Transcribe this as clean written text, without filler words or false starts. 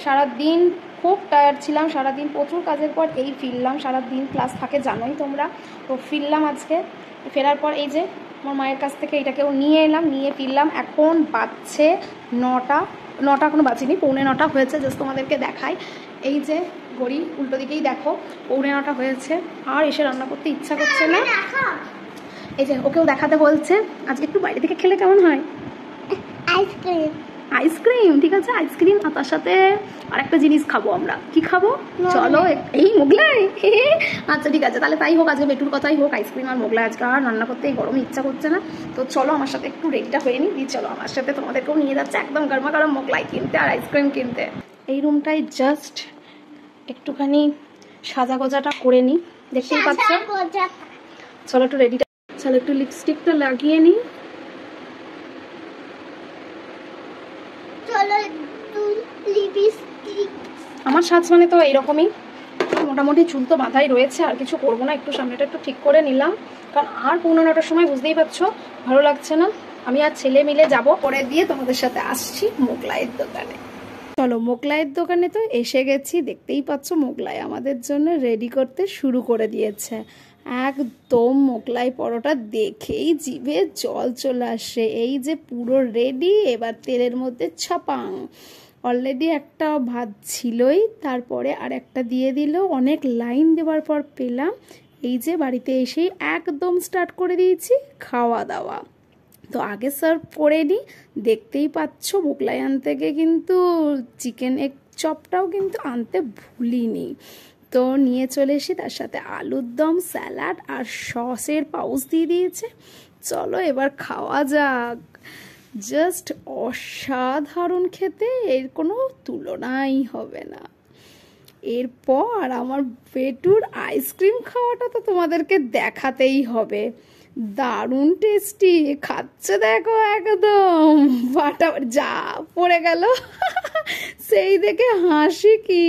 সারাদিন খুব টায়ার্ড ছিলাম, সারাদিন প্রচুর কাজের পর এই ফিরলাম। সারাদিন ক্লাস থাকে জানোই তোমরা, তো ফিরলাম আজকে। ফেরার পর এই যে আমার মায়ের কাছ থেকে এটাকেও নিয়ে এলাম, নিয়ে ফিরলাম। এখন বাজছে 9টা, এখনো বাজেনি, 8:45 হয়েছে। জাস্ট তোমাদেরকে দেখাই, এই যে ঘড়ি উল্টো দিকেই দেখো, 8:45 হয়েছে। আর এসে রান্না করতে ইচ্ছা করছে না। এই যে ওকেও দেখাতে বলছে। আজকে একটু বাইরে থেকে খেলে কেমন হয়? আইসক্রিম, ঠিক আছে আইসক্রিম। আর তার সাথে আরেকটা জিনিস খাবো আমরা। কি খাবো? চলো, এই মোগলাই। আচ্ছা ঠিক আছে, তাহলে তাই হোক, আজকে বেটুর কথাই হোক, আইসক্রিম আর মোগলাই। আজকে আর রান্না করতে এই গরমে ইচ্ছা করছে না। তো চলো আমার সাথে একটু রেডিটা হয়ে নি, দিয়ে চলো আমার সাথে, তোমাদেরকেও নিয়ে যাচ্ছে একদম গরমা গরম মোগলাই কিনতে আর আইসক্রিম কিনতে। এই রুমটাই জাস্ট একটুখানি সাজা গোজাটা করে নিই, দেখতেই পাচ্ছ। চলো একটু রেডিটা, চলো একটু লিপস্টিকটা লাগিয়ে নিই। আমার সাজ মানে তো এইরকমই, মোটামুটি চুল তো মাথায় রয়েছে, আর কিছু করবো না। একটু সামনেটা একটু ঠিক করে নিলাম, কারণ আর 9:45-টার সময় বুঝতেই পারছো ভালো লাগছে না। আমি আর ছেলে মিলে যাব, পরে দিয়ে তোমাদের সাথে আসছি মোগলাইয়ের দোকানে। চলো মোগলাইয়ের দোকানে তো এসে গেছি, দেখতেই পাচ্ছ মোগলাই আমাদের জন্য রেডি করতে শুরু করে দিয়েছে। একদম মোগলাই পরোটা দেখেই জিভে জল চলে আসে। এই যে পুরো রেডি, এবার তেলের মধ্যে ছাপাং। অলরেডি একটা ভাত ছিলই, তারপরে আর একটা দিয়ে দিল। অনেক লাইন দেওয়ার পর পেলাম। এই যে বাড়িতে এসেই একদম স্টার্ট করে দিয়েছি খাওয়া দাওয়া। তো আগে সার্ভ করে নিই, দেখতেই পাচ্ছ মোগলাই আনতে গিয়ে কিন্তু চিকেন এগ চপটাও কিন্তু আনতে ভুলিনি। তো নিয়ে চলে এসে তার সাথে আলুর দম, স্যালাড আর সসের পাউচ দিয়ে দিয়েছে। চলো এবার খাওয়া যাক। জাস্ট অসাধারণ খেতে, এর কোনো তুলনাই হবে না। এরপর আমার পেটুর আইসক্রিম খাওয়াটা তো তোমাদেরকে দেখাতেই হবে। দারুণ টেস্টি, খাচ্ছে দেখো একদম ফাটা, যা পড়ে গেল সেই দেখে হাসি কি